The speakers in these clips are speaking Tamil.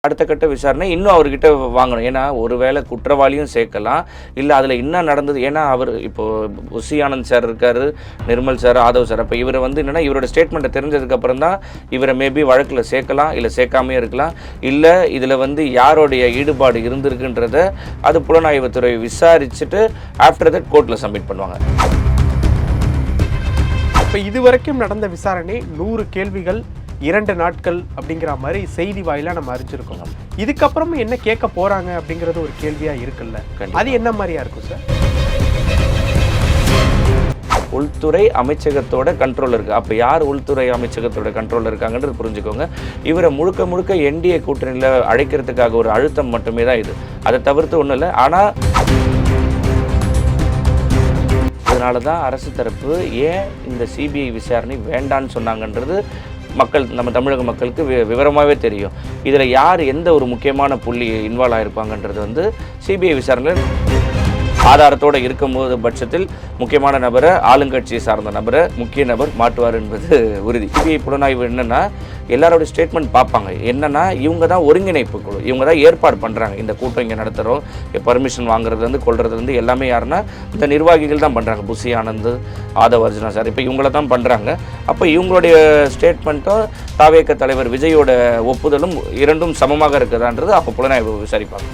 அடுத்த கட்ட விசாரணை இன்னும் அவர்கிட்ட வாங்கணும். ஏன்னா ஒருவேளை குற்றவாளியும் சேர்க்கலாம், இல்லை அதில் என்ன நடந்தது. ஏன்னா அவர் இப்போது புஷி ஆனந்த் சார் இருக்கார், நிர்மல் சார், ஆதவ் சார். அப்போ இவரை என்னென்னா இவரோட ஸ்டேட்மெண்ட்டை தெரிஞ்சதுக்கப்புறம் தான் இவரை மேபி வழக்கில் சேர்க்கலாம், இல்லை சேர்க்காமே இருக்கலாம். இல்லை இதில் யாரோடைய ஈடுபாடு இருந்திருக்குன்றத அது புலனாய்வுத்துறை விசாரிச்சுட்டு ஆஃப்டர் தட் கோர்ட்டில் சப்மிட் பண்ணுவாங்க. இப்போ இதுவரைக்கும் நடந்த விசாரணை 100 கேள்விகள் 2 நாட்கள் அப்படிங்கிற மாதிரி செய்தி வாயிலாக நம்ம அறிஞ்சிருக்கோம். இதுக்கப்புறம் என்ன கேட்க போறாங்க அப்படிங்கிறது ஒரு கேள்வியா இருக்குல்ல, அது என்ன மாதிரியா இருக்கும் சார்? உள்துறை அமைச்சகத்தோட கண்ட்ரோல் இருக்குது. அப்போ யார் உள்துறை அமைச்சகத்தோட கண்ட்ரோலில் இருக்காங்கன்றது புரிஞ்சுக்கோங்க. இவரை முழுக்க முழுக்க என்டிஏ கூட்டணியில் அழைக்கிறதுக்காக ஒரு அழுத்தம் மட்டுமே தான் இது. அதை தவிர்த்து ஒன்றும் இல்லை. ஆனால் அதனால தான் அரசு தரப்பு ஏன் இந்த சிபிஐ விசாரணை வேண்டான்னு சொன்னாங்கன்றது நம்ம தமிழக மக்களுக்கு விவரமாகவே தெரியும். இதில் யார் எந்த ஒரு முக்கியமான புள்ளி இன்வால்வ் ஆகிருப்பாங்கன்றது சிபிஐ விசாரணையில் ஆதாரத்தோடு இருக்கும்போது பட்சத்தில் முக்கியமான நபரை, ஆளுங்கட்சியை சார்ந்த நபரை, முக்கிய நபர் மாட்டுவார் என்பது உறுதி. சிபிஐ புலனாய்வு என்னென்னா எல்லாரோட ஸ்டேட்மெண்ட் பார்ப்பாங்க. என்னென்னா இவங்க தான் ஒருங்கிணைப்பு குழு, இவங்க தான் ஏற்பாடு பண்ணுறாங்க. இந்த கூட்டம் இங்கே நடத்துகிறோம், பர்மிஷன் வாங்குறதுலேருந்து கொள்றதுலேருந்து எல்லாமே யாருன்னா இந்த நிர்வாகிகள் தான் பண்ணுறாங்க. புஷி ஆனந்த், ஆதவ் அர்ஜுனா சார், இப்போ இவங்கள தான் பண்ணுறாங்க. அப்போ இவங்களுடைய ஸ்டேட்மெண்ட்டும் தாவேக தலைவர் விஜயோட ஒப்புதலும் இரண்டும் சமமாக இருக்குதான்றது அப்போ புலனாய்வு விசாரிப்பாங்க.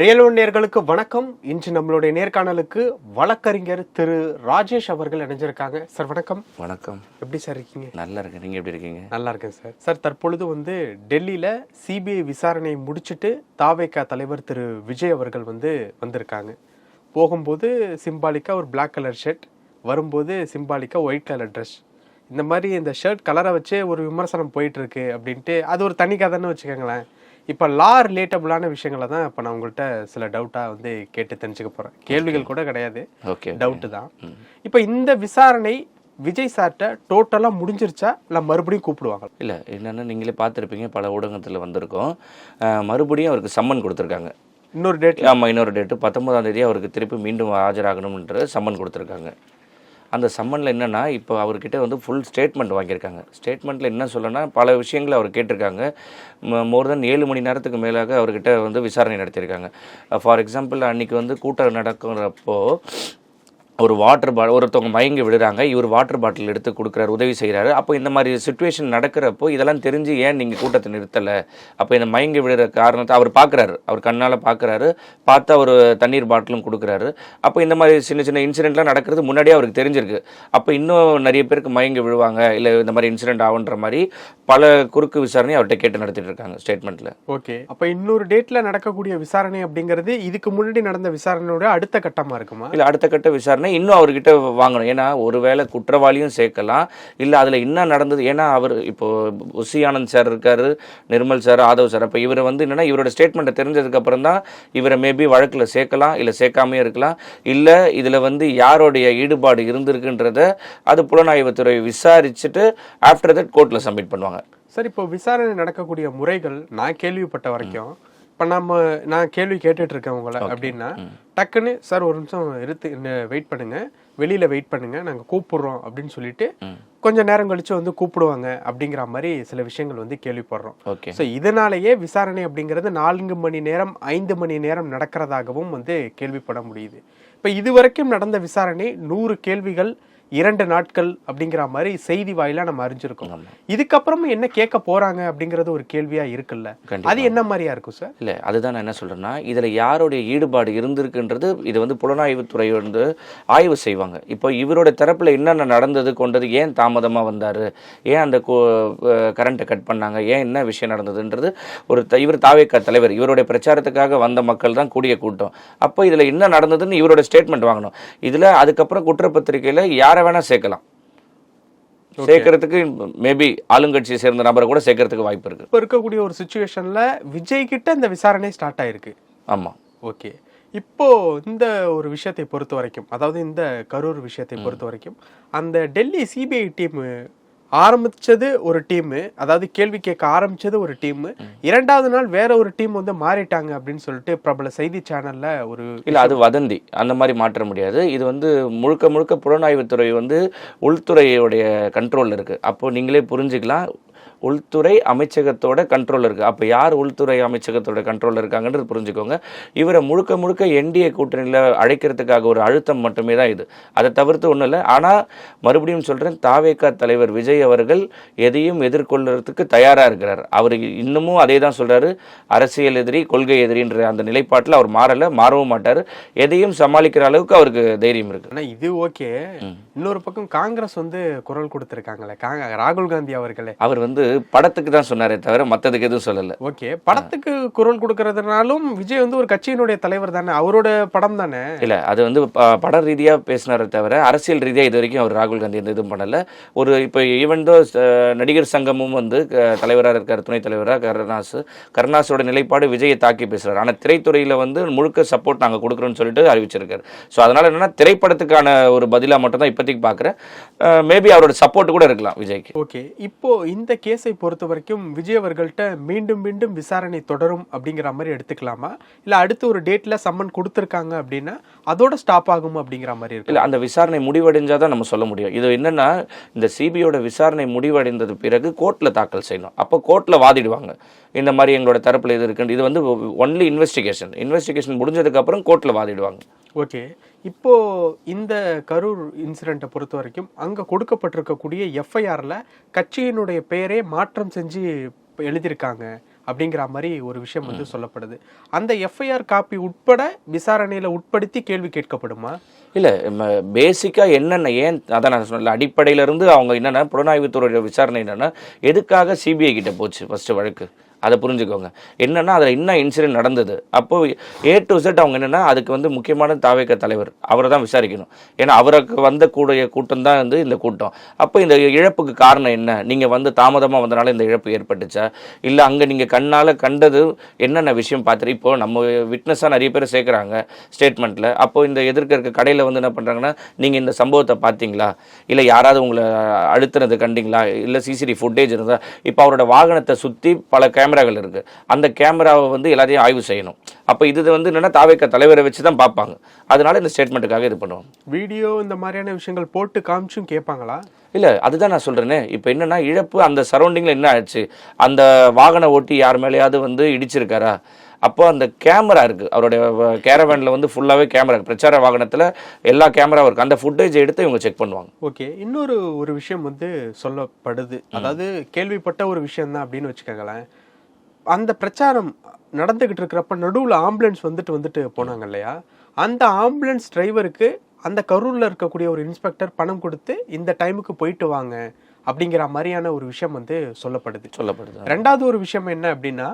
ரியல் ஒன் நேயர்களுக்கு வணக்கம். இன்று நம்மளுடைய நேர்காணலுக்கு வழக்கறிஞர் திரு ராஜேஷ் அவர்கள் இணைஞ்சிருக்காங்க. சார் வணக்கம். வணக்கம். எப்படி சார் இருக்கீங்க? நல்லா இருக்கேன். நீங்கள் எப்படி இருக்கீங்க? நல்லா இருக்கேன் சார். சார் தற்பொழுது டெல்லியில் சிபிஐ விசாரணை முடிச்சுட்டு தாவேகா தலைவர் திரு விஜய் அவர்கள் வந்திருக்காங்க. போகும்போது சிம்பாலிக்கா ஒரு பிளாக் கலர் ஷர்ட், வரும்போது சிம்பாலிக்கா ஒயிட் கலர் ட்ரெஸ். இந்த மாதிரி இந்த ஷர்ட் கலரை வச்சே ஒரு விமர்சனம் போயிட்டு இருக்கு அப்படின்ட்டு அது ஒரு தனி கதைன்னு வச்சுக்கோங்களேன். இப்போ லா ரிலேட்டபிளான விஷயங்களை தான் இப்போ நான் உங்கள்கிட்ட சில டவுட்டாக கேட்டு தெரிஞ்சுக்க போகிறேன். கேள்விகள் கூட கிடையாது, டவுட்டு தான். இப்போ இந்த விசாரணை விஜய் சார்ட்ட டோட்டலாக முடிஞ்சிருச்சா இல்லை மறுபடியும் கூப்பிடுவாங்க? இல்லை, என்னென்னா நீங்களே பார்த்துருப்பீங்க, பல ஊடகத்தில் வந்திருக்கோம். மறுபடியும் அவருக்கு சம்மன் கொடுத்துருக்காங்க. இன்னொரு டேட்? ஆமாம், இன்னொரு டேட்டு 19ஆம் தேதி அவருக்கு திருப்பி மீண்டும் ஆஜராகணும்ன்ற சம்மன் கொடுத்துருக்காங்க. அந்த சம்மனில் என்னென்னா இப்போ அவர்கிட்ட ஃபுல் ஸ்டேட்மெண்ட் வாங்கியிருக்காங்க. ஸ்டேட்மெண்ட்டில் என்ன சொல்லனா பல விஷயங்களை அவர் கேட்டிருக்காங்க. மோர் தென் 7 மணி நேரத்துக்கு மேலாக அவர்கிட்ட விசாரணை நடத்தியிருக்காங்க. ஃபார் எக்ஸாம்பிள் அன்றைக்கி கூட்டம் நடக்கிறப்போ ஒரு ஒருத்தவங்க மயங்கி விடுறாங்க, இவர் வாட்டர் பாட்டில் எடுத்து கொடுக்குறாரு, உதவி செய்கிறாரு. அப்போ இந்த மாதிரி சுச்சுவேஷன் நடக்கிறப்போ இதெல்லாம் தெரிஞ்சு ஏன் நீங்கள் கூட்டத்தை நிறுத்தலை? அப்போ இந்த மயங்கி விடுற காரணத்தை அவர் பார்க்குறாரு, அவர் கண்ணால் பார்க்குறாரு, பார்த்து அவர் தண்ணீர் பாட்டிலும் கொடுக்குறாரு. அப்போ இந்த மாதிரி சின்ன சின்ன இன்சிடெண்ட்லாம் நடக்கிறது முன்னாடியே அவருக்கு தெரிஞ்சிருக்கு. அப்போ இன்னும் நிறைய பேருக்கு மயங்கி விழுவாங்க, இல்லை இந்த மாதிரி இன்சிடெண்ட் ஆகுன்ற மாதிரி பல குறுக்கு விசாரணை அவர்கிட்ட கேட்டு நடத்திட்டு இருக்காங்க ஸ்டேட்மெண்ட்டில். ஓகே, அப்போ இன்னொரு டேட்டில் நடக்கக்கூடிய விசாரணை அப்படிங்கிறது இதுக்கு முன்னாடி நடந்த விசாரணையோட அடுத்த கட்டமாக இருக்குமா? இல்லை, அடுத்த கட்ட விசாரணை இன்னும் அவர்கிட்ட வாங்கணும். ஏன்னா ஒருவேளை குற்றவாளியும் சேர்க்கலாம், இல்லை அதில் என்ன நடந்தது. ஏன்னா அவர் இப்போ புஷி ஆனந்த் சார் இருக்கார், நிர்மல் சார், ஆதவ் சார். அப்போ இவரை என்னென்னா இவரோட ஸ்டேட்மெண்ட்டை தெரிஞ்சதுக்கப்புறம் தான் இவரை மேபி வழக்கில் சேர்க்கலாம், இல்லை சேர்க்காமே இருக்கலாம். இல்லை இதில் யாரோடைய ஈடுபாடு இருந்திருக்குன்றத அது புலனாய்வுத்துறை விசாரிச்சுட்டு ஆஃப்டர் தட் கோர்ட்டில் சப்மிட் பண்ணுவாங்க. சார், இப்போ விசாரணை நடக்கக்கூடிய முறைகள் நான் கேள்விப்பட்ட வரைக்கும், இப்போ நான் கேள்வி கேட்டுட்டு இருக்கேன் உங்களை அப்படின்னா, டக்குன்னு சார் ஒரு நிமிஷம் வெயிட் பண்ணுங்க, வெளியில வெயிட் பண்ணுங்க, நாங்கள் கூப்பிடுறோம் அப்படின்னு சொல்லிட்டு கொஞ்சம் நேரம் கழிச்சு கூப்பிடுவாங்க அப்படிங்கிற மாதிரி சில விஷயங்கள் கேள்விப்படுறோம். ஸோ இதனாலேயே விசாரணை அப்படிங்கிறது 4 மணி நேரம் 5 மணி நேரம் நடக்கிறதாகவும் கேள்விப்பட முடியுது. இப்போ இதுவரைக்கும் நடந்த விசாரணை 100 கேள்விகள் 2 நாட்கள் அப்படிங்கிற மாதிரி செய்தி வாயிலா நம்ம அறிஞ்சிருக்கோம். இதுக்கப்புறம் என்ன கேட்க போறாங்க அப்படிங்கிறது ஒரு கேள்வியா இருக்குல்ல, அது என்ன மாதிரியா இருக்கும் சார்? இல்ல, அதுதான் நான் என்ன சொல்றேன்னா, இதுல யாருடைய ஈடுபாடு இருந்திருக்குன்றது இது புலனாய்வுத்துறை ஆய்வு செய்வாங்க. இப்போ இவரோட தரப்புல என்னென்ன நடந்தது கொண்டது, ஏன் தாமதமா வந்தாரு, ஏன் அந்த கரண்ட்டை கட் பண்ணாங்க, ஏன் என்ன விஷயம் நடந்ததுன்றது இவர் தாவேகா தலைவர், இவருடைய பிரச்சாரத்துக்காக வந்த மக்கள் தான் கூடிய கூட்டம். அப்போ இதுல என்ன நடந்ததுன்னு இவரோட ஸ்டேட்மெண்ட் வாங்கணும். இதுல அதுக்கப்புறம் குற்றப்பத்திரிகையில யாரை வேணா சேர்க்கலாம், சேர்க்கறதுக்கு மேபி ஆளுங்கட்சியை சேர்ந்த நபரை கூட சேர்க்கறதுக்கு வாய்ப்பு இருக்கு. இப்போ இருக்கக்கூடிய ஒரு சிச்சுவேஷன்ல விஜய் கிட்ட இந்த விசாரணை ஸ்டார்ட் ஆயிருக்கு. ஆமா, ஓகே. இப்போ இந்த ஒரு விஷயத்தை பொறுத்த வரைக்கும், அதாவது இந்த கரூர் விஷயத்தை பொறுத்த வரைக்கும், அந்த டெல்லி சிபிஐ டீம் ஆரம்பிச்சது ஒரு டீம், அதாவது கேள்வி கேட்க ஆரம்பிச்சது ஒரு டீம், இரண்டாவது நாள் வேற ஒரு டீம் வந்து மாறிட்டாங்க அப்படின்னு சொல்லிட்டு பிரபல செய்தி சேனல்ல ஒரு இல்ல அது வதந்தி, அந்த மாதிரி மாற்ற முடியாது. இது வந்து முழுக்க முழுக்க புலனாய்வுத்துறை வந்து உள்துறையுடைய கண்ட்ரோல்ல இருக்கு. அப்போ நீங்களே புரிஞ்சுக்கலாம், உள்துறை அமைச்சகத்தோட கண்ட்ரோல் இருக்குது. அப்போ யார் உள்துறை அமைச்சகத்தோட கண்ட்ரோலில் இருக்காங்கன்றது புரிஞ்சுக்கோங்க. இவரை முழுக்க முழுக்க என்டிஏ கூட்டணியில் அழைக்கிறதுக்காக ஒரு அழுத்தம் மட்டுமே தான் இது. அதை தவிர்த்து ஒன்றும் இல்லை. ஆனால் மறுபடியும் சொல்கிறேன், தாவேகா தலைவர் விஜய் அவர்கள் எதையும் எதிர்கொள்கிறதுக்கு தயாராக இருக்கிறார். அவர் இன்னமும் அதே தான் சொல்கிறாரு, அரசியல் எதிரி கொள்கை எதிரின்ற அந்த நிலைப்பாட்டில் அவர் மாறவும் மாட்டார். எதையும் சமாளிக்கிற அளவுக்கு அவருக்கு தைரியம் இருக்குது. ஆனால் இது ஓகே. இன்னொரு பக்கம் காங்கிரஸ் வந்து குரல் கொடுத்துருக்காங்களே, ராகுல் காந்தி அவர்களே, அவர் வந்து படத்துக்கு தான் சொன்னாரே தவிர மற்றதுக்கு எதுவும் சொல்லலை. ஓகே, படத்துக்கு குரல் கொடுக்கறதுனாலும் விஜய் வந்து ஒரு கட்சியினுடைய தலைவர் தானே, அவரோட படம் தானே. இல்லை, அது வந்து பட ரீதியாக பேசினாரே தவிர அரசியல் ரீதியாக இது வரைக்கும் அவர் ராகுல் காந்தி எந்த இதுவும் பண்ணலை. ஒரு இப்போ ஈவன் தோ நடிகர் சங்கமும் வந்து தலைவராக இருக்கார், துணைத் தலைவராக கருணாஸோட நிலைப்பாடு விஜயை தாக்கி பேசுகிறார். ஆனால் திரைத்துறையில் வந்து முழுக்க சப்போர்ட் நாங்கள் கொடுக்குறோன்னு சொல்லிட்டு அறிவிச்சிருக்காரு. ஸோ அதனால் என்னென்னா, திரைப்படத்துக்கான ஒரு பதிலாக மட்டும் தான் இப்போதைக்கு பார்க்குறேன். மேபி அவரோட சப்போர்ட் கூட இருக்கலாம் விஜய்க்கு. ஓகே, இப்போ இந்த கேஸை பொறுத்த வரைக்கும் விஜய் அவர்கள்ட்ட மீண்டும் மீண்டும் விசாரணை தொடரும் அப்படிங்கிற மாதிரி எடுத்துக்கலாமா, இல்லை அடுத்து ஒரு டேட்ல சம்மன் கொடுத்துருக்காங்க அப்படின்னா அதோட ஸ்டாப் ஆகும் அப்படிங்கிற மாதிரி இருக்கு? இல்லை, அந்த விசாரணை முடிவடைஞ்சாதான் நம்ம சொல்ல முடியும். இது என்னன்னா, இந்த சிபிஐயோட விசாரணை முடிவடைந்தது பிறகு கோர்ட்டில் தாக்கல் செய்யணும். அப்போ கோர்ட்டில் வாதிடுவாங்க, இந்த மாதிரி எங்களோட தரப்பில் இது இருக்குன்னு. இது வந்து ஒன்லி இன்வெஸ்டிகேஷன் முடிஞ்சதுக்கப்புறம் கோர்ட்டில் வாதிடுவாங்க. ஓகே, இப்போ இந்த கரூர் இன்சிடென்ட்டை பொறுத்த வரைக்கும் அங்கே கொடுக்கப்பட்டிருக்கக்கூடிய எஃப்ஐஆரில் கட்சியினுடைய பெயரே மாற்றம் செஞ்சு எழுதியிருக்காங்க அப்படிங்கிற மாதிரி ஒரு விஷயம் வந்து சொல்லப்படுது. அந்த எஃப்ஐஆர் காப்பி உட்பட விசாரணையில் உட்படுத்தி கேள்வி கேட்கப்படுமா? இல்லை, பேசிக்காக என்னென்ன ஏன் அதான் நான் சொன்னல, அடிப்படையிலேருந்து அவங்க என்னென்னா, புலனாய்வுத்துறையோட விசாரணை என்னென்னா, எதுக்காக சிபிஐ கிட்ட போச்சு ஃபஸ்ட்டு வழக்கு, அதை புரிஞ்சுக்கோங்க. என்னென்னா, அதில் என்ன இன்சிடென்ட் நடந்தது. அப்போது A to Z அவங்க என்னென்னா, அதுக்கு வந்து முக்கியமான தாவேகா தலைவர் அவரை தான் விசாரிக்கணும். ஏன்னா அவருக்கு வந்த கூட்டம் தான் வந்து இந்த கூட்டம். அப்போ இந்த இழப்புக்கு காரணம் என்ன, நீங்கள் வந்து தாமதமாக வந்தனால இந்த இழப்பு ஏற்பட்டுச்சா, இல்லை அங்கே நீங்கள் கண்ணால் கண்டது என்னென்ன விஷயம் பார்த்துட்டு, இப்போது நம்ம விட்னஸாக நிறைய பேர் சேர்க்குறாங்க ஸ்டேட்மெண்ட்டில். அப்போது இந்த எதிர்க்க இருக்க கடையில் வந்து என்ன பண்ணுறாங்கன்னா, நீங்கள் இந்த சம்பவத்தை பார்த்தீங்களா, இல்லை யாராவது உங்களை அழுத்துனது கண்டிங்களா, இல்லை சிசிடிவி ஃபுட்டேஜ் இருந்தால். இப்போ அவரோட வாகனத்தை சுற்றி பல கேமராக்கள் இருக்கு, அந்த கேமராவை வந்து எல்லாத்தையும் ஆய்வு செய்யணும். அப்போ இது வந்து என்னன்னா, தாவேகா தலைவரை வச்சு தான் பார்ப்பாங்க. அதனால இந்த ஸ்டேட்மெண்ட்டுக்காக இது பண்ணுவாங்க. வீடியோ இந்த மாதிரியான விஷயங்கள் போட்டு காமிச்சும் கேட்பாங்களா? இல்லை, அதுதான் நான் சொல்கிறேனே. இப்போ என்னென்னா, இழப்பு அந்த சரௌண்டிங்கில் என்ன ஆச்சு, அந்த வாகன ஓட்டி யார் மேலேயாவது வந்து இடிச்சிருக்காரா, அப்போ அந்த கேமரா இருக்குது, அவருடைய கேரவேனில் வந்து ஃபுல்லாகவே கேமரா இருக்குது, பிரச்சார வாகனத்தில் எல்லா கேமராவும் இருக்குது, அந்த ஃபுட்டேஜை எடுத்து இவங்க செக் பண்ணுவாங்க. ஓகே, இன்னொரு ஒரு விஷயம் வந்து சொல்லப்படுது, அதாவது கேள்விப்பட்ட ஒரு விஷயம் தான் அப்படின்னு வச்சுக்கோங்களேன். அந்த பிரச்சாரம் நடந்துகிட்டு இருக்கிறப்ப நடுவில் ஆம்புலன்ஸ் வந்துட்டு போனாங்க இல்லையா, அந்த ஆம்புலன்ஸ் டிரைவருக்கு அந்த கரூரில் இருக்கக்கூடிய ஒரு இன்ஸ்பெக்டர் பணம் கொடுத்து இந்த டைமுக்கு போயிட்டு வாங்க அப்படிங்கிற மாதிரியான ஒரு விஷயம் வந்து சொல்லப்படுது. ரெண்டாவது ஒரு விஷயம் என்ன அப்படின்னா,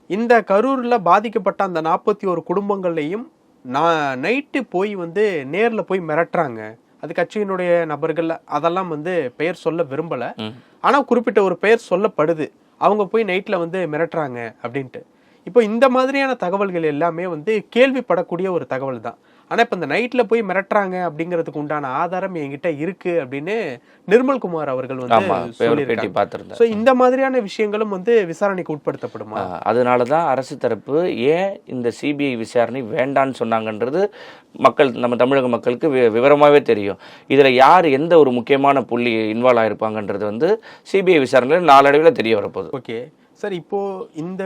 இந்த கரூரில் பாதிக்கப்பட்ட அந்த 41 குடும்பங்கள்லையும் நைட்டு போய் வந்து நேரில் போய் மிரட்டுறாங்க. அது கட்சியினுடைய நபர்கள், அதெல்லாம் வந்து பெயர் சொல்ல விரும்பலை, ஆனால் குறிப்பிட்ட ஒரு பெயர் சொல்லப்படுது, அவங்க போய் நைட்டில் வந்து மிரட்டுறாங்க அப்படின்ட்டு. இப்போ இந்த மாதிரியான தகவல்கள் எல்லாமே வந்து கேள்விப்படக்கூடிய ஒரு தகவல் தான். ஆனால் இப்போ இந்த நைட்டில் போய் மிரட்டுறாங்க அப்படிங்கிறதுக்கு உண்டான ஆதாரம் என்கிட்ட இருக்கு அப்படின்னு நிர்மல்குமார் அவர்கள் வந்து சொல்லியிருக்காங்க. ஸோ இந்த மாதிரியான விஷயங்களும் வந்து விசாரணைக்கு உட்படுத்தப்படுமா? அதனால தான் அரசு தரப்பு ஏன் இந்த சிபிஐ விசாரணை வேண்டான்னு சொன்னாங்கன்றது நம்ம தமிழக மக்களுக்கு விவரமாகவே தெரியும். இதில் யார் எந்த ஒரு முக்கியமான புள்ளி இன்வால்வ் ஆகிருப்பாங்கன்றது வந்து சிபிஐ விசாரணையில் நாளடைவில் தெரிய வரப்போகுது. ஓகே சார், இப்போ இந்த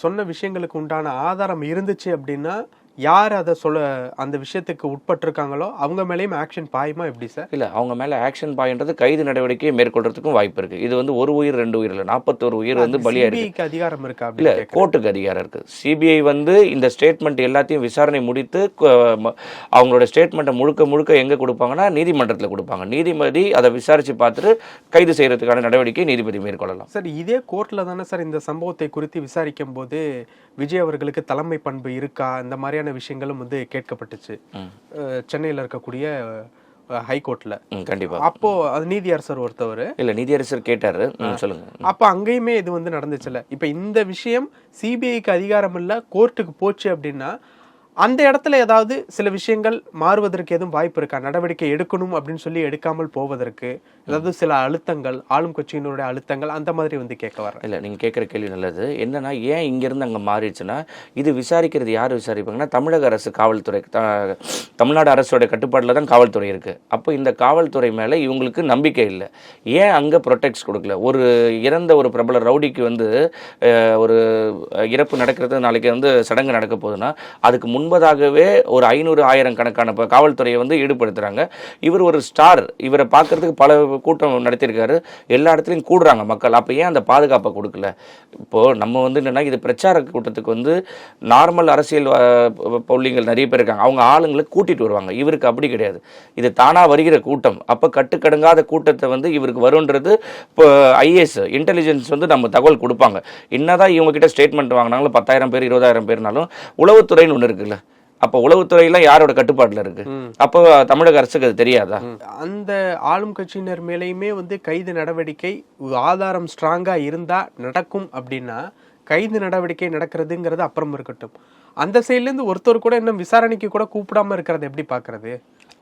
சொன்ன விஷயங்களுக்கு உண்டான ஆதாரம் இருந்துச்சு அப்படின்னா யார் அதை அந்த விஷயத்துக்கு உட்பட்டிருக்காங்களோ அவங்க மேலேயும் ஆக்ஷன் பாயுமா எப்படி சார்? இல்லை, அவங்க மேலே ஆக்ஷன் பாயின்றது கைது நடவடிக்கையை மேற்கொள்றதுக்கும் வாய்ப்பு இருக்குது. இது வந்து ஒரு உயிர் 2 உயிர் இல்லை, 41 உயிர் வந்து பலியாயிருக்கு. அதிகாரம் இருக்கா? இல்லை, கோர்ட்டுக்கு அதிகாரம் இருக்குது. சிபிஐ வந்து இந்த ஸ்டேட்மெண்ட் எல்லாத்தையும் விசாரணை முடித்து அவங்களோட ஸ்டேட்மெண்ட்டை முழுக்க எங்கே கொடுப்பாங்கன்னா நீதிமன்றத்தில் கொடுப்பாங்க. நீதிபதி அதை விசாரித்து பார்த்துட்டு கைது செய்கிறதுக்கான நடவடிக்கை நீதிபதி மேற்கொள்ளலாம். சார், இதே கோர்ட்டில் தானே சார் இந்த சம்பவத்தை குறித்து விசாரிக்கும் போது விஜய் அவர்களுக்கு தலைமை பண்பு இருக்கா, இந்த மாதிரியான விஷயங்களும் வந்து கேட்கப்பட்டுச்சு சென்னையில் இருக்கக்கூடிய ஹைகோர்ட்ல. கண்டிப்பா. அப்போ அது நீதியரசர் ஒருத்தவர் இல்ல நீதியரசர் கேட்டாரு, சொல்லுங்க. அப்ப அங்கேயுமே இது வந்து நடந்துச்சுல. இப்ப இந்த விஷயம் சிபிஐக்கு அதிகாரம் இல்ல கோர்ட்டுக்கு போச்சு அப்படின்னா அந்த இடத்துல ஏதாவது சில விஷயங்கள் மாறுவதற்கு எதுவும் வாய்ப்பு இருக்கா? நடவடிக்கை எடுக்கணும் அப்படின்னு சொல்லி எடுக்காமல் போவதற்கு ஏதாவது சில அழுத்தங்கள், ஆளும் கட்சியினுடைய அழுத்தங்கள் அந்த மாதிரி வந்து கேட்க வர்றேன். இல்லை, நீங்கள் கேட்குற கேள்வி நல்லது. என்னன்னா, ஏன் இங்கேருந்து அங்கே மாறிடுச்சுன்னா, இது விசாரிக்கிறது யார் விசாரிப்பாங்கன்னா, தமிழக அரசு காவல்துறை, தமிழ்நாடு அரசோட கட்டுப்பாட்டில் தான் காவல்துறை இருக்குது. அப்போ இந்த காவல்துறை மேலே இவங்களுக்கு நம்பிக்கை இல்லை. ஏன் அங்கே ப்ரொடெக்ட்ஸ் கொடுக்கல? ஒரு இறந்த ஒரு பிரபல ரவுடிக்கு வந்து ஒரு இறப்பு நடக்கிறது, நாளைக்கு வந்து சடங்கு நடக்க போகுதுன்னா, அதுக்கு முன்பதாகவே ஒரு 500,000 கணக்கான காவல்துறையை வந்து ஈடுபடுத்துகிறாங்க. இவர் ஒரு ஸ்டார், இவரை பார்க்கறதுக்கு பல கூட்டம் நடத்தியிருக்காரு, எல்லா இடத்துலையும் கூடுறாங்க மக்கள். அப்போ ஏன் அந்த பாதுகாப்பை கொடுக்கல? இப்போது நம்ம வந்து என்னென்னா, இது பிரச்சார கூட்டத்துக்கு வந்து நார்மல் அரசியல் புள்ளிகள் நிறைய பேர் இருக்காங்க, அவங்க ஆளுங்களை கூட்டிகிட்டு வருவாங்க. இவருக்கு அப்படி கிடையாது, இது தானாக வருகிற கூட்டம். அப்போ கட்டுக்கடங்காத கூட்டத்தை வந்து இவருக்கு வருன்றது இப்போ ஐஏஎஸ் இன்டெலிஜென்ஸ் வந்து நம்ம தகவல் கொடுப்பாங்க. என்னதான் இவங்ககிட்ட ஸ்டேட்மெண்ட் வாங்கினாலும் 10,000 பேர் 20,000 பேர்னாலும் உளவுத்துறைன்னு ஒன்று இருக்குல்ல, அப்போ உளவுத்துறையெல்லாம் யாரோட கட்டுப்பாட்டில் இருக்கு? அப்போ தமிழக அரசுக்கு அது தெரியாதா? அந்த ஆளும் கட்சியினர் மேலேயுமே வந்து கைது நடவடிக்கை ஆதாரம் ஸ்ட்ராங்கா இருந்தா நடக்கும் அப்படின்னா, கைது நடவடிக்கை நடக்கிறதுங்கிறது அப்புறம் இருக்கட்டும், அந்த சைட்லேருந்து ஒருத்தர் கூட இன்னும் விசாரணைக்கு கூட கூப்பிடாம இருக்கிறத எப்படி பார்க்கறது?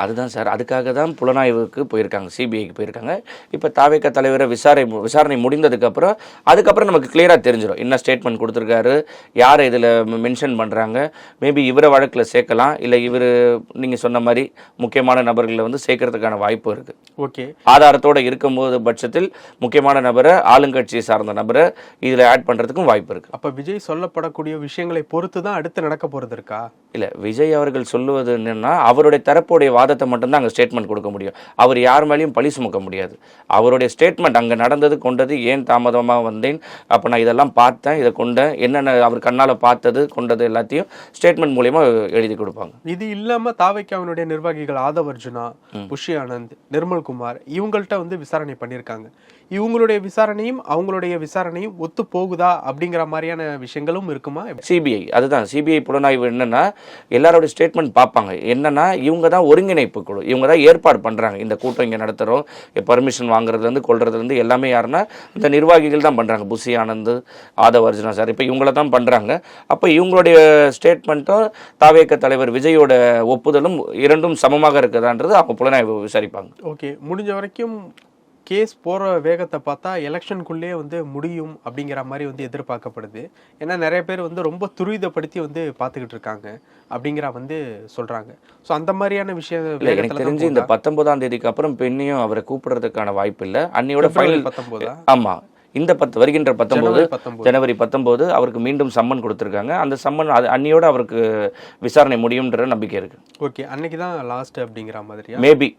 அதுதான் சார், அதுக்காக தான் புலனாய்வுக்கு போயிருக்காங்க, சிபிஐக்கு போயிருக்காங்க. இப்போ தாவேக தலைவரை விசாரணை முடிந்ததுக்கப்புறம் அதுக்கப்புறம் நமக்கு கிளியராக தெரிஞ்சிடும் என்ன ஸ்டேட்மெண்ட் கொடுத்துருக்காரு, யாரை இதில் மென்ஷன் பண்ணுறாங்க. மேபி இவரை வழக்கில் சேர்க்கலாம், இல்லை இவர் நீங்கள் சொன்ன மாதிரி முக்கியமான நபர்களை வந்து சேர்க்கறதுக்கான வாய்ப்பு இருக்குது. ஓகே, ஆதாரத்தோடு இருக்கும்போது பட்சத்தில் முக்கியமான நபரை, ஆளுங்கட்சியை சார்ந்த நபரை இதில் ஆட் பண்ணுறதுக்கும் வாய்ப்பு இருக்குது. அப்போ விஜய் சொல்லப்படக்கூடிய விஷயங்களை பொறுத்து தான் அடுத்து நடக்க போகிறது இருக்கா? இல்லை, விஜய் அவர்கள் சொல்லுவது என்னென்னா, அவருடைய தரப்புடைய வாதத்தை மட்டும்தான் அங்கே ஸ்டேட்மெண்ட் கொடுக்க முடியும். அவர் யார் மேலேயும் பழி சுமக்க முடியாது. அவருடைய ஸ்டேட்மெண்ட் அங்கே நடந்தது, கொண்டது, ஏன் தாமதமாக வந்தேன், அப்போ நான் இதெல்லாம் பார்த்தேன், இதை கொண்டேன், என்னென்ன அவர் கண்ணால் பார்த்தது கொண்டது எல்லாத்தையும் ஸ்டேட்மெண்ட் மூலியமா எழுதி கொடுப்பாங்க. இது இல்லாமல் தாவேக்காவினுடைய நிர்வாகிகள் ஆதவர்ஜுனா, புஷி ஆனந்த், நிர்மல்குமார் இவங்கள்ட்ட வந்து விசாரணை பண்ணியிருக்காங்க. இவங்களுடைய விசாரணையும் அவங்களுடைய விசாரணையும் ஒத்து போகுதா அப்படிங்கிற மாதிரியான விஷயங்களும் இருக்குமா? சிபிஐ அதுதான், சிபிஐ புலனாய்வு என்னன்னா, எல்லாரோடைய ஸ்டேட்மெண்ட் பார்ப்பாங்க. என்னன்னா, இவங்க தான் ஒருங்கிணைப்பு குழு, இவங்க தான் ஏற்பாடு பண்ணுறாங்க. இந்த கூட்டம் இங்கே நடத்துகிறோம், பர்மிஷன் வாங்குறதுலேருந்து கொள்றதுலேருந்து எல்லாமே யாருன்னா இந்த நிர்வாகிகள் தான் பண்ணுறாங்க. புஷி ஆனந்த், ஆதவர்ஜுனா சார், இப்போ இவங்கள தான் பண்ணுறாங்க. அப்போ இவங்களுடைய ஸ்டேட்மெண்ட்டும் தாவேக தலைவர் விஜயோட ஒப்புதலும் இரண்டும் சமமாக இருக்குதான்றது அவங்க புலனாய்வு விசாரிப்பாங்க. ஓகே, முடிஞ்ச வரைக்கும் கேஸ் போகிற வேகத்தை பார்த்தா எலெக்ஷனுக்குள்ளே வந்து முடியும் அப்படிங்கிற மாதிரி வந்து எதிர்பார்க்கப்படுது. ஏன்னா நிறைய பேர் வந்து ரொம்ப துரிதப்படுத்தி வந்து பார்த்துக்கிட்டு இருக்காங்க அப்படிங்கிற வந்து சொல்கிறாங்க. ஸோ அந்த மாதிரியான விஷயம் எனக்கு தெரிஞ்சு இந்த 19ஆம் தேதிக்கு அப்புறம் பெண்ணையும் அவரை கூப்பிடுறதுக்கான வாய்ப்பு இல்லை. அன்னையோட ஃபைனல் 19. ஆமாம், இந்த வருகின்ற 19 ஜனவரி 19 அவருக்கு மீண்டும் சம்மன் கொடுத்துருக்காங்க. அந்த சம்மன் அன்னையோட அவருக்கு விசாரணை முடியும்ன்ற நம்பிக்கை இருக்குது. ஓகே, அன்னைக்கு தான் லாஸ்ட் அப்படிங்கிற மாதிரி மேபி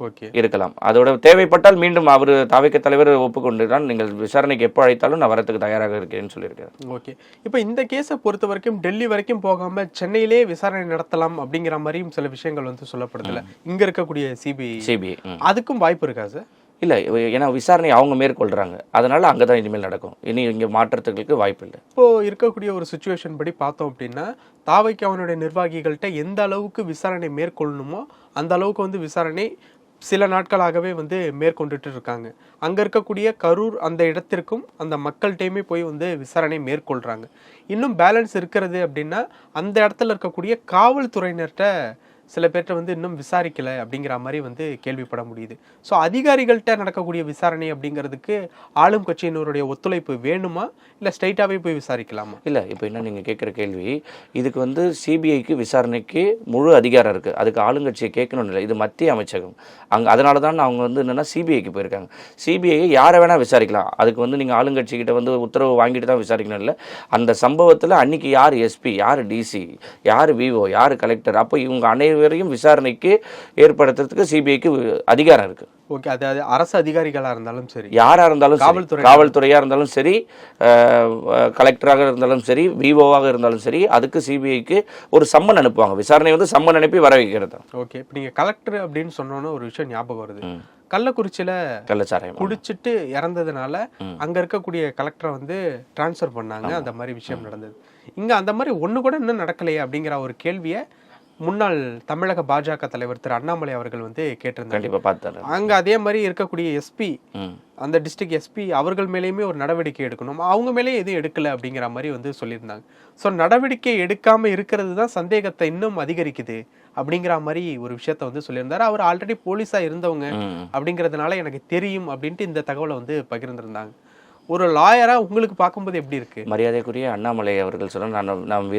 ஓகே இருக்கலாம். அதோட தேவைப்பட்டால் மீண்டும் அவர் தாவேக தலைவர் ஒப்புக்கொண்டுதான், நீங்கள் விசாரணைக்கு எப்போ அழைத்தாலும் நான் வரத்துக்கு தயாராக இருக்கேன்னு சொல்லியிருக்காரு. ஓகே, இப்போ இந்த கேஸை பொறுத்த வரைக்கும் டெல்லி வரைக்கும் போகாம சென்னையிலே விசாரணை நடத்தலாம் அப்படிங்கிற மாதிரியும் சில விஷயங்கள் வந்து சொல்லப்படுதுல, இங்க இருக்கக்கூடிய சிபிஐ அதுக்கும் வாய்ப்பு இருக்கா சார்? இல்லை, ஏன்னா விசாரணை அவங்க மேற்கொள்கிறாங்க, அதனால் அங்கே தான் இனிமேல் நடக்கும். இனி இங்கே மாற்றத்துக்கு வாய்ப்பு இல்லை. இப்போது இருக்கக்கூடிய ஒரு சுச்சுவேஷன் படி பார்த்தோம் அப்படின்னா, தாவேக்கு அவனுடைய நிர்வாகிகள்கிட்ட எந்த அளவுக்கு விசாரணை மேற்கொள்ளணுமோ அந்த அளவுக்கு வந்து விசாரணை சில நாட்களாகவே வந்து மேற்கொண்டுட்டு இருக்காங்க. அங்கே இருக்கக்கூடிய கரூர் அந்த இடத்திற்கும் அந்த மக்கள்கிட்டையுமே போய் வந்து விசாரணை மேற்கொள்கிறாங்க. இன்னும் பேலன்ஸ் இருக்கிறது அப்படின்னா, அந்த இடத்துல இருக்கக்கூடிய காவல்துறையினர்கிட்ட சில பேர்கிட்ட வந்து இன்னும் விசாரிக்கலை அப்படிங்கிற மாதிரி வந்து கேள்விப்பட முடியுது. ஸோ அதிகாரிகள்கிட்ட நடக்கக்கூடிய விசாரணை அப்படிங்கிறதுக்கு ஆளும் கட்சியினருடைய ஒத்துழைப்பு வேணுமா, இல்லை ஸ்ட்ரைட்டாகவே போய் விசாரிக்கலாமா? இல்லை, இப்போ என்ன நீங்கள் கேட்குற கேள்வி, இதுக்கு வந்து சிபிஐக்கு விசாரணைக்கு முழு அதிகாரம் இருக்குது. அதுக்கு ஆளுங்கட்சியை கேட்கணும்னு இல்லை, இது மத்திய அமைச்சகம். அதனால தான் அவங்க வந்து என்னென்னா சிபிஐக்கு போயிருக்காங்க. சிபிஐ யாரை வேணால் விசாரிக்கலாம், அதுக்கு வந்து நீங்கள் ஆளுங்கட்சிக்கிட்ட வந்து உத்தரவு வாங்கிட்டு தான் விசாரிக்கணும் இல்லை. அந்த சம்பவத்தில் அன்றைக்கி யார் எஸ்பி, யார் டிசி, யார் விஓ, யார் கலெக்டர், அப்போ இவங்க அனைவரையும் விசாரணைக்கு ஏற்படுத்துறதுக்கு சிபிஐக்கு அதிகாரம் இருக்குது. ஓகே, அது அரசு அதிகாரிகளாக இருந்தாலும் சரி, யாராக இருந்தாலும், காவல்துறையாக இருந்தாலும் சரி, கலெக்டராக இருந்தாலும் சரி, விஓவாக இருந்தாலும் சரி, அதுக்கு சிபிஐக்கு ஒரு சம்மன் அனுப்புவாங்க. விசாரணை வந்து சம்மன் அனுப்பி வர வைக்கிறது. ஓகே, இப்போ நீங்கள் கலெக்டர் அப்படின்னு சொன்னோன்னு ஒரு விஷயம் ஞாபகம் வருது. கள்ளக்குறிச்சியில கள்ளச்சாராயம் குடிச்சிட்டு இறந்ததுனால அங்க இருக்கக்கூடிய கலெக்டரை வந்து டிரான்ஸ்ஃபர் பண்ணாங்க. அந்த மாதிரி விஷயம் நடந்தது. இங்க அந்த மாதிரி ஒண்ணு கூட இன்னும் நடக்கலையே அப்படிங்கிற ஒரு கேள்வியை முன்னாள் தமிழக பாஜக தலைவர் திரு அண்ணாமலை அவர்கள் வந்து கேட்டிருந்தாங்க. கண்டிப்பாக பார்த்தாரு. அங்க அதே மாதிரி இருக்கக்கூடிய எஸ்பி, அந்த டிஸ்ட்ரிக்ட் எஸ்பி அவர்கள் மேலேயுமே ஒரு நடவடிக்கை எடுக்கணும், அவங்க மேலேயே எதுவும் எடுக்கல அப்படிங்கிற மாதிரி வந்து சொல்லியிருந்தாங்க. ஸோ நடவடிக்கை எடுக்காம இருக்கிறது தான் சந்தேகத்தை இன்னும் அதிகரிக்குது அப்படிங்கிற மாதிரி ஒரு விஷயத்த வந்து சொல்லியிருந்தாரு. அவர் ஆல்ரெடி போலீஸா இருந்தவங்க அப்படிங்கிறதுனால எனக்கு தெரியும் அப்படின்ட்டு இந்த தகவலை வந்து பகிர்ந்திருந்தாங்க. ஒரு லாயரா உங்களுக்கு பார்க்கும்போது எப்படி இருக்கு? மரியாதைக்குரிய அண்ணாமலை அவர்கள் சொல்ல நான்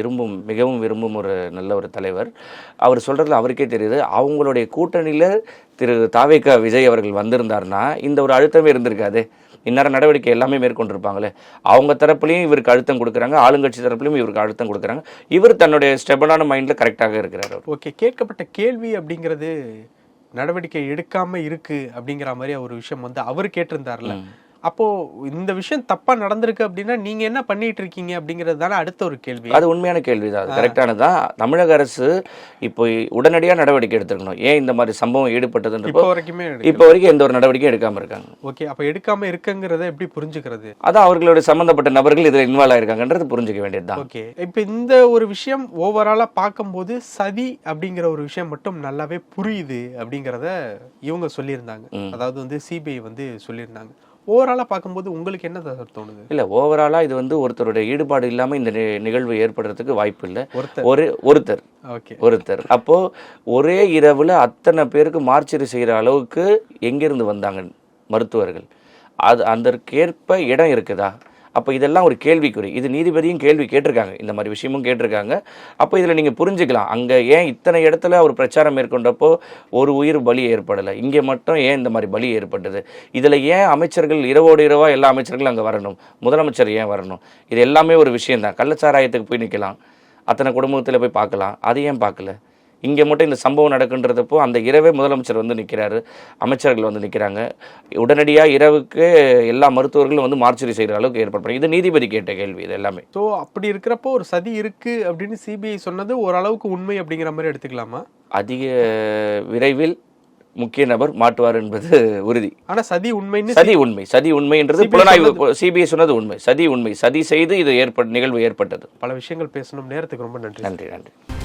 மிகவும் விரும்பும் ஒரு நல்ல ஒரு தலைவர். அவர் சொல்றதுல அவருக்கே தெரியுது, அவங்களுடைய கூட்டணியில திரு தாவேகா விஜய் அவர்கள் வந்திருந்தாருன்னா இந்த ஒரு அழுத்தமே இருந்திருக்காது. இந்நேரம் நடவடிக்கை எல்லாமே மேற்கொண்டிருப்பாங்களே. அவங்க தரப்புலையும் இவருக்கு அழுத்தம் கொடுக்குறாங்க, ஆளுங்கட்சி தரப்புலையும் இவருக்கு அழுத்தம் கொடுக்குறாங்க. இவர் தன்னுடைய ஸ்டெபனான மைண்ட்ல கரெக்டாக இருக்கிறார். ஓகே, கேட்கப்பட்ட கேள்வி அப்படிங்கிறது நடவடிக்கை எடுக்காம இருக்கு அப்படிங்கிற மாதிரி ஒரு விஷயம் வந்து அவர் கேட்டிருந்தார்ல. அப்போ இந்த விஷயம் தப்பா நடந்திருக்கு அப்படின்னா நீங்க என்ன பண்ணிட்டு இருக்கீங்க அப்படிங்கிறது தானே அடுத்த ஒரு கேள்வி. அது உண்மையான கேள்விதான், அது கரெக்டானதான். தமிழக அரசு இப்போ உடனடியா நடவடிக்கை எடுத்துக்கணும். ஏன் இந்த மாதிரி சம்பவம் ஈடுபட்டதுன்ற இப்போ வரைக்கும் எந்த ஒரு நடவடிக்கையும் எடுக்காம இருக்காங்க. ஓகே, அப்ப எடுக்காம இருக்குங்கிறத எப்படி புரிஞ்சுக்கிறது? அதான் அவர்களுடைய சம்பந்தப்பட்ட நபர்கள் இதுல இன்வால்வ் ஆயிருக்காங்கன்றது புரிஞ்சுக்க வேண்டியதுதான். ஓகே, இப்ப இந்த ஒரு விஷயம் ஓவராலா பார்க்கும்போது சதி அப்படிங்கிற ஒரு விஷயம் மட்டும் நல்லாவே புரியுது அப்படிங்கிறத இவங்க சொல்லியிருந்தாங்க. அதாவது வந்து சிபிஐ வந்து சொல்லியிருந்தாங்க. ஓவராலா பார்க்கும்போது உங்களுக்கு என்ன தோணுது? இல்ல, ஓவராலா இது வந்து ஒருத்தருடைய ஈடுபாடு இல்லாம இந்த நிகழ்வு ஏற்படுறதுக்கு வாய்ப்பு இல்லை. ஒருத்தர் அப்போ ஒரே இரவுல அத்தனை பேருக்கு மார்ச்சரி செய்யற அளவுக்கு எங்கிருந்து வந்தாங்க மருத்துவர்கள்? அது அதற்கேற்ப இடம் இருக்குதா? அப்போ இதெல்லாம் ஒரு கேள்விக்குறி. இது நீதிபதியும் கேள்வி கேட்டிருக்காங்க, இந்த மாதிரி விஷயமும் கேட்டிருக்காங்க. அப்போ இதில் நீங்கள் புரிஞ்சுக்கலாம், அங்கே ஏன் இத்தனை இடத்துல அவர் பிரச்சாரம் மேற்கொண்டப்போ ஒரு உயிர் பலி ஏற்படலை, இங்கே மட்டும் ஏன் இந்த மாதிரி பலி ஏற்பட்டது? இதில் ஏன் அமைச்சர்கள் இரவோடு இரவாக எல்லா அமைச்சர்களும் அங்கே வரணும், முதலமைச்சர் ஏன் வரணும்? இது எல்லாமே ஒரு விஷயந்தான். கள்ளச்சாராயத்துக்கு போய் நிற்கலாம், அத்தனை குடும்பத்தில் போய் பார்க்கலாம், அது ஏன் பார்க்கல? இங்கே மட்டும் இந்த சம்பவம் நடக்குன்றதப்போ அந்த இரவே முதலமைச்சர் வந்து நிற்கிறாரு, அமைச்சர்கள் வந்து நிற்கிறாங்க. உடனடியாக இரவுக்கு எல்லா மருத்துவர்களும் வந்து மார்ச்சரி செய்கிற அளவுக்கு ஏற்பாடு. இது நீதிபதி கேட்ட கேள்வி இது எல்லாமே. ஸோ அப்படி இருக்கிறப்போ ஒரு சதி இருக்கு அப்படின்னு சிபிஐ சொன்னது ஓரளவுக்கு உண்மை அப்படிங்கிற மாதிரி எடுத்துக்கலாமா? அதிக விரைவில் முக்கிய நபர் மாட்டுவார் என்பது உறுதி. ஆனா சதி உண்மைன்றது புலனாய்வு சிபிஐ சொன்னது உண்மை. சதி செய்து இது நிகழ்வு ஏற்பட்டது. பல விஷயங்கள் பேசணும். நேரத்துக்கு ரொம்ப நன்றி. நன்றி.